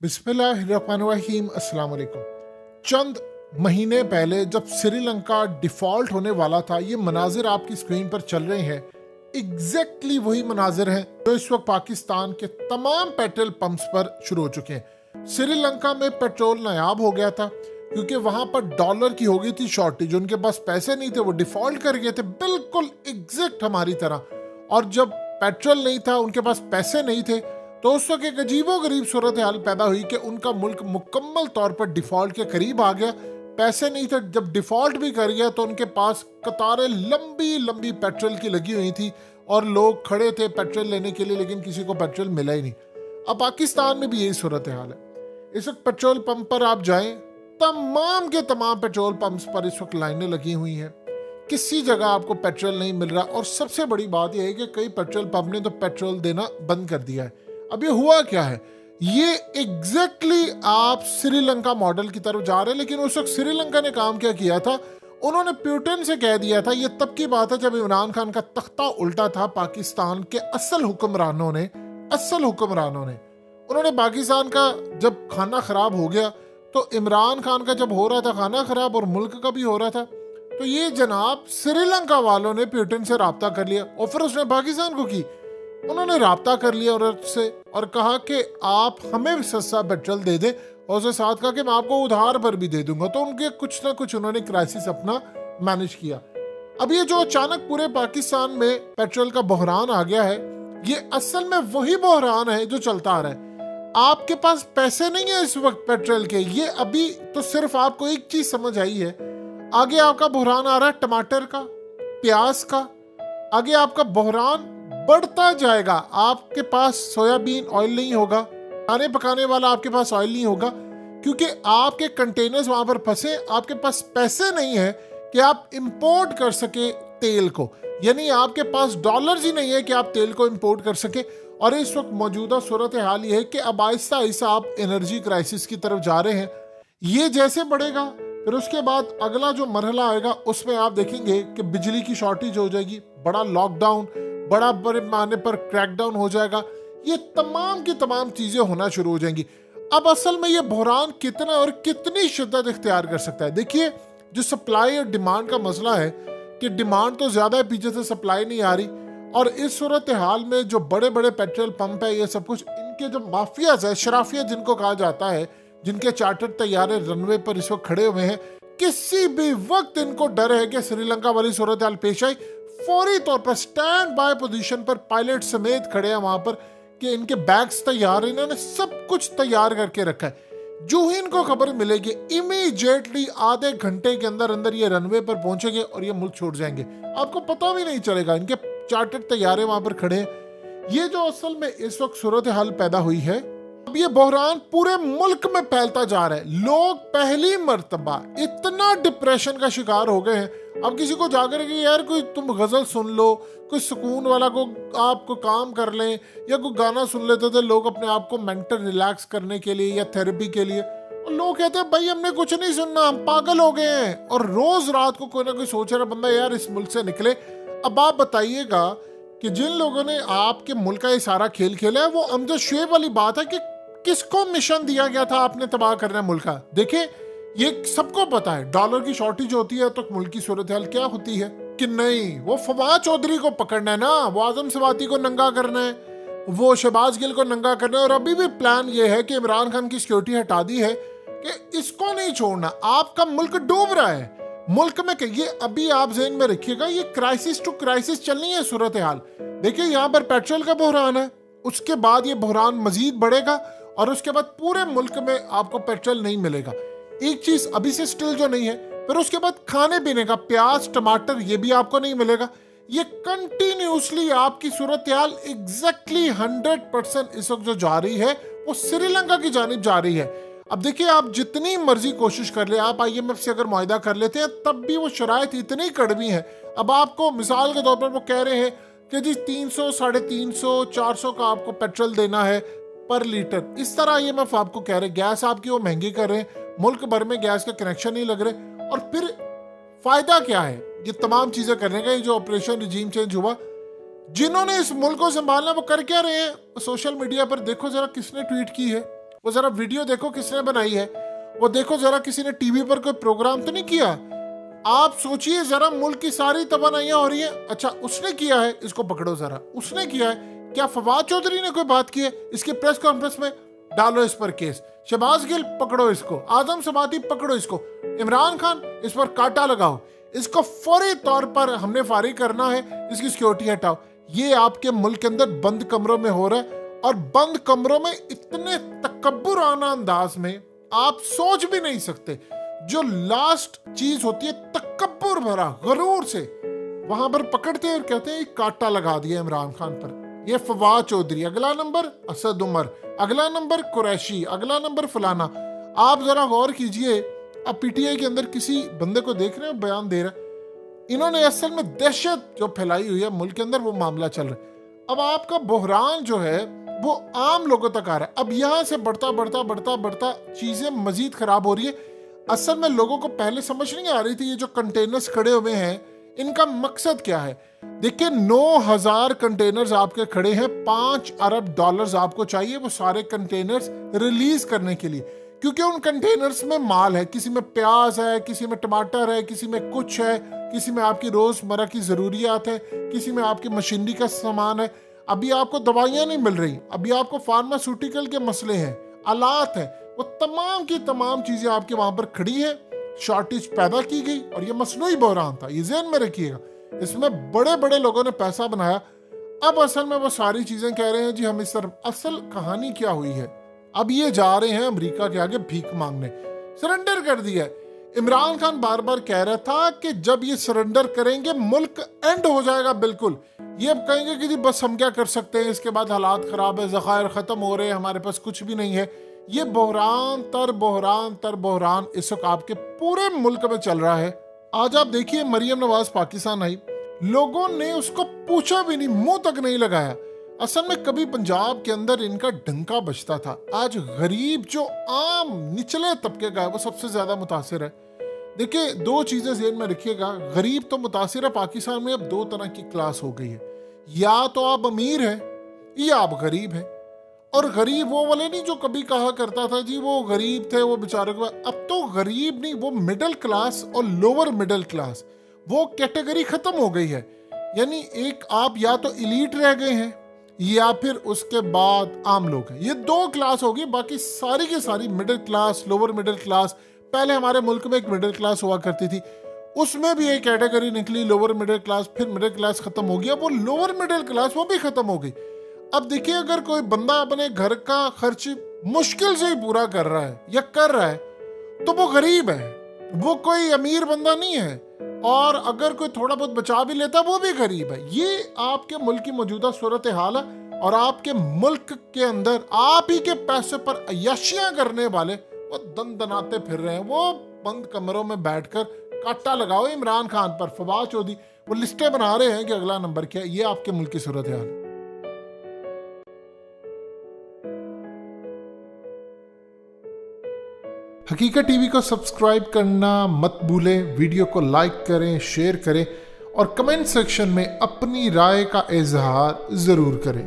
बिस्मिल्लाहिर्रहमानिर्रहीम अस्सलाम वालेकुम। चंद महीने पहले जब श्रीलंका डिफॉल्ट होने वाला था, ये मनाजिर आपकी स्क्रीन पर चल रहे हैं। एग्जैक्टली वही मनाजिर हैं जो इस वक्त पाकिस्तान के तमाम पेट्रोल पंप्स पर शुरू हो चुके हैं। श्रीलंका में पेट्रोल नायाब हो गया था क्योंकि वहां पर डॉलर की हो गई थी शॉर्टेज। उनके पास पैसे नहीं थे, वो डिफॉल्ट कर गए थे, बिल्कुल एग्जैक्ट हमारी तरह। और जब पेट्रोल नहीं था, उनके पास पैसे नहीं थे, तो उस वक्त एक अजीबो गरीब सूरत हाल पैदा हुई कि उनका मुल्क मुकम्मल तौर पर डिफॉल्ट के करीब आ गया। पैसे नहीं थे, जब डिफॉल्ट भी कर गया तो उनके पास कतारें लंबी लंबी पेट्रोल की लगी हुई थी और लोग खड़े थे पेट्रोल लेने के लिए, लेकिन किसी को पेट्रोल मिला ही नहीं। अब पाकिस्तान में भी यही सूरत हाल है। इस वक्त पेट्रोल पंप पर आप जाएं, तमाम के तमाम पेट्रोल पंप्स पर इस वक्त लाइनें लगी हुई हैं, किसी जगह आपको पेट्रोल नहीं मिल रहा। और सबसे बड़ी बात यह है कि कई पेट्रोल पंप ने तो पेट्रोल देना बंद कर दिया है। अब ये हुआ क्या है? ये एग्जैक्टली आप श्रीलंका मॉडल की तरफ जा रहे हैं, लेकिन उस वक्त श्रीलंका ने काम क्या किया था, उन्होंने पुतिन से कह दिया था। ये तब की बात है जब इमरान खान का तख्ता उल्टा था। पाकिस्तान के असल हुक्मरानों ने उन्होंने पाकिस्तान का जब खाना खराब हो गया, तो इमरान खान का जब हो रहा था खाना खराब और मुल्क का भी हो रहा था, तो ये जनाब श्रीलंका वालों ने पुतिन से राब्ता कर लिया। और फिर उसने पाकिस्तान को की, उन्होंने राब्ता कर लिया और उससे और कहा कि आप हमें सस्ता पेट्रोल दे दें, और उसके साथ कहा कि मैं आपको उधार पर भी दे दूंगा। तो उनके कुछ ना कुछ उन्होंने क्राइसिस अपना मैनेज किया। अब ये जो अचानक पूरे पाकिस्तान में पेट्रोल का बहरान आ गया है, ये असल में वही बहरान है जो चलता आ रहा है। आपके पास पैसे नहीं है इस वक्त पेट्रोल के, ये अभी तो सिर्फ आपको एक चीज समझ आई है। आगे आपका बहरान आ रहा है टमाटर का, प्याज का, आगे आपका बहरान बढ़ता जाएगा। आपके पास सोयाबीन ऑयल नहीं होगा, खाने पकाने वाला आपके पास ऑयल नहीं होगा, क्योंकि आपके कंटेनर्स वहां पर फंसे। आपके पास पैसे नहीं है कि आप इंपोर्ट कर सके तेल को, यानी आपके पास डॉलर्स ही नहीं है कि आप तेल को इंपोर्ट कर सके। और इस वक्त मौजूदा सूरत हाल ये है कि अब आहिस्ता आहिस्ता आप एनर्जी क्राइसिस की तरफ जा रहे हैं। ये जैसे बढ़ेगा, फिर उसके बाद अगला जो मरहला आएगा उसमें आप देखेंगे कि बिजली की शॉर्टेज हो जाएगी, बड़ा लॉकडाउन, बड़ा पैमाने पर क्रैकडाउन हो जाएगा। ये तमाम की तमाम चीजें होना शुरू हो जाएंगी। अब असल में ये बहरान कितना और कितनी शिद्दत इख्तियार कर सकता है? देखिए, जो सप्लाई और डिमांड का मसला है कि डिमांड तो ज्यादा है, पीछे से सप्लाई नहीं आ रही। और इस सूरत हाल में जो बड़े बड़े पेट्रोल पंप है, ये सब कुछ इनके जो माफियाज है, शराफिया जिनको कहा जाता है, जिनके चार्टर्ड तैयारे रनवे पर इस वक्त खड़े हुए हैं, किसी भी वक्त इनको डर है कि श्रीलंका वाली सूरत हाल पेश आई, फौरी तौर पर स्टैंड बाय पोजीशन पर पायलट समेत खड़े हैं वहां पर कि इनके बैग्स तैयार, इन्होंने सब कुछ तैयार करके रखा है। जो ही इनको खबर मिलेगी, इमीडिएटली आधे घंटे के अंदर अंदर ये रनवे पर पहुंचेंगे और ये मुल्क छोड़ जाएंगे। आपको पता भी नहीं चलेगा, इनके चार्टर्ड तैयारे वहां पर खड़े हैं। ये जो असल में इस वक्त सूरत हाल पैदा हुई है, अब ये बहरान पूरे मुल्क में फैलता जा रहा है। लोग पहली मर्तबा इतना डिप्रेशन का शिकार हो गए हैं। अब किसी को जाकर के यार कोई तुम गजल सुन लो, कोई सुकून वाला को आपको काम कर लें, या कोई गाना सुन लेते थे लोग अपने आप को मेंटल रिलैक्स करने के लिए या थेरेपी के लिए। और लोग कहते हैं भाई हमने कुछ नहीं सुनना, हम पागल हो गए हैं। और रोज रात को कोई ना कोई सोच रहा बंदा यार इस मुल्क से निकले। अब आप बताइएगा कि जिन लोगों ने आपके मुल्क का ये सारा खेल खेला है, वो अमजद शुएब वाली बात है कि किसको मिशन दिया गया था आपने तबाह करना मुल्क का। देखिए, ये सबको पता है, डॉलर की शॉर्टेज होती है तो मुल्क की सूरत हाल क्या होती है कि नहीं, वो फवाद चौधरी को पकड़ना है ना, वो आजम सवाती को नंगा करना है, वो शहबाज गिल को नंगा करना है। और अभी भी प्लान ये है कि इमरान खान की सिक्योरिटी हटा दी है कि इसको नहीं छोड़ना। आपका मुल्क डूब रहा है। मुल्क में ये अभी आप ज़हन में रखिएगा, ये क्राइसिस टू क्राइसिस चलनी है सूरत हाल। देखिए, यहाँ पर पेट्रोल का बहरान है, उसके बाद ये बहरान मजीद बढ़ेगा और उसके बाद पूरे मुल्क में आपको पेट्रोल नहीं मिलेगा। एक चीज अभी से स्टिल जो नहीं है, फिर उसके बाद खाने पीने का, प्याज टमाटर, ये भी आपको नहीं मिलेगा। ये कंटिन्यूसली आपकी सूरत हाल एग्जैक्टली 100% इस वक्त जो जा रही है वो श्रीलंका की जानिब जा रही है। अब देखिए, आप जितनी मर्जी कोशिश कर ले, आप IMF से अगर मुआहदा कर लेते हैं, तब भी वो शराइत इतनी कड़वी है। अब आपको मिसाल के तौर पर वो कह रहे हैं कि जी 300, 350, 400 का आपको पेट्रोल देना है पर लीटर। इस तरह IMF आपको कह रहे, गैस आपकी वो महंगी कर रहे हैं, मुल्क भर में गैस के कनेक्शन नहीं लग रहे। और फिर फायदा क्या है ये तमाम चीजें करने का? ये जो ऑपरेशन रिजीम चेंज हुआ, जिन्होंने इस मुल्क को संभालना वो कर क्या रहे हैं? सोशल मीडिया पर देखो जरा किसने ट्वीट की है, वो जरा वीडियो देखो किसने बनाई है, वो देखो जरा किसी ने टीवी पर कोई प्रोग्राम तो नहीं किया। आप सोचिए जरा, मुल्क की सारी तबानाइयां हो रही है, अच्छा उसने किया है, इसको पकड़ो जरा, उसने किया है। क्या फवाद चौधरी ने कोई बात की है? इसकी प्रेस कॉन्फ्रेंस में डालो इस पर केस। शहबाज गिल पकड़ो इसको, आजम समाती पकड़ो इसको, इमरान खान इस पर कांटा लगाओ, इसको फौरी तौर पर हमने फारिग करना है, इसकी सिक्योरिटी हटाओ। ये आपके मुल्क के अंदर बंद कमरों में हो रहा है, और बंद कमरों में इतने तकब्बुराना अंदाज में आप सोच भी नहीं सकते। जो लास्ट चीज होती है तकब्बुर भरा गरूर से, वहां पर पकड़ते हैं और कहते हैं कांटा लगा दिया इमरान खान पर। ये फवाद चौधरी, अगला नंबर असद उमर, अगला नंबर कुरैशी, अगला नंबर फलाना। आप जरा गौर कीजिए, अब पीटीआई के अंदर किसी बंदे को देख रहे हैं बयान दे रहा है, इन्होंने असल में दहशत जो फैलाई हुई है मुल्क के अंदर, वो मामला चल रहा है। अब आपका बहरान जो है वो आम लोगों तक आ रहा है। अब यहाँ से बढ़ता बढ़ता बढ़ता बढ़ता चीजें मजीद खराब हो रही है। असल में लोगों को पहले समझ नहीं आ रही थी ये जो कंटेनर्स खड़े हुए हैं इनका मकसद क्या है। देखिए 9,000 कंटेनर्स आपके खड़े हैं, $5 अरब आपको चाहिए वो सारे कंटेनर्स रिलीज करने के लिए, क्योंकि उन कंटेनर्स में माल है, किसी में प्याज है, किसी में टमाटर है, किसी में कुछ है, किसी में आपकी रोजमर्रा की जरूरियात है, किसी में आपकी मशीनरी का सामान है। अभी आपको दवाइयां नहीं मिल रही, अभी आपको फार्मास्यूटिकल के मसले हैं, आलात है, वो तमाम की तमाम चीजें आपके वहां पर खड़ी है। शॉर्टेज पैदा की गई और ये मसनूई बहरान था, ये ज़हन में रखिएगा। इसमें बड़े बड़े लोगों ने पैसा बनाया। अब असल में वो सारी चीजें कह रहे हैं जी हम इस तरफ। असल कहानी क्या हुई है, अब ये जा रहे हैं अमेरिका के आगे भीख मांगने, सरेंडर कर दिया है। इमरान खान बार बार कह रहा था कि जब ये सरेंडर करेंगे मुल्क एंड हो जाएगा बिल्कुल। ये अब कहेंगे कि जी बस हम क्या कर सकते हैं, इसके बाद हालात खराब है, ज़खायर खत्म हो रहे हैं, हमारे पास कुछ भी नहीं है। ये बहरान तर बहरान तर बहरान इस वक्त आपके पूरे मुल्क में चल रहा है। आज आप देखिए मरियम नवाज पाकिस्तान आई, लोगों ने उसको पूछा भी नहीं, मुंह तक नहीं लगाया। असल में कभी पंजाब के अंदर इनका डंका बजता था। आज गरीब जो आम निचले तबके का है वो सबसे ज्यादा मुतासिर है। देखिए दो चीजें ज़हन में रखिएगा, गरीब तो मुतासिर है। पाकिस्तान में अब दो तरह की क्लास हो गई है, या तो आप अमीर हैं या आप गरीब हैं। और गरीब वो वाले नहीं जो कभी कहा करता था जी वो गरीब थे वो बेचारे को, अब तो गरीब नहीं, वो मिडिल क्लास और लोअर मिडिल क्लास, वो कैटेगरी खत्म हो गई है। यानी एक आप या तो इलीट रह गए हैं या फिर उसके बाद आम लोग हैं, ये दो क्लास होगी। बाकी सारी की सारी middle class, lower middle class. पहले हमारे मुल्क में एक मिडिल क्लास हुआ करती थी, उसमें भी एक कैटेगरी निकली लोअर मिडिल क्लास, फिर मिडिल क्लास खत्म हो गया, वो लोअर मिडिल क्लास वो भी खत्म हो गई। अब देखिए अगर कोई बंदा अपने घर का खर्च मुश्किल से ही पूरा कर रहा है या कर रहा है तो वो गरीब है, वो कोई अमीर बंदा नहीं है। और अगर कोई थोड़ा बहुत बचा भी लेता वो भी गरीब है। ये आपके मुल्क की मौजूदा सूरत हाल है। और आपके मुल्क के अंदर आप ही के पैसे पर अय्याशियां करने वाले वो दनाते फिर रहे हैं। वो बंद कमरों में बैठकर कांटा लगाओ इमरान खान पर, फवाद चौधरी वो लिस्टें बना रहे हैं कि अगला नंबर क्या है। ये आपके मुल्क की सूरत हाल है। हकीकत टीवी को सब्सक्राइब करना मत भूलें, वीडियो को लाइक करें, शेयर करें और कमेंट सेक्शन में अपनी राय का इजहार जरूर करें।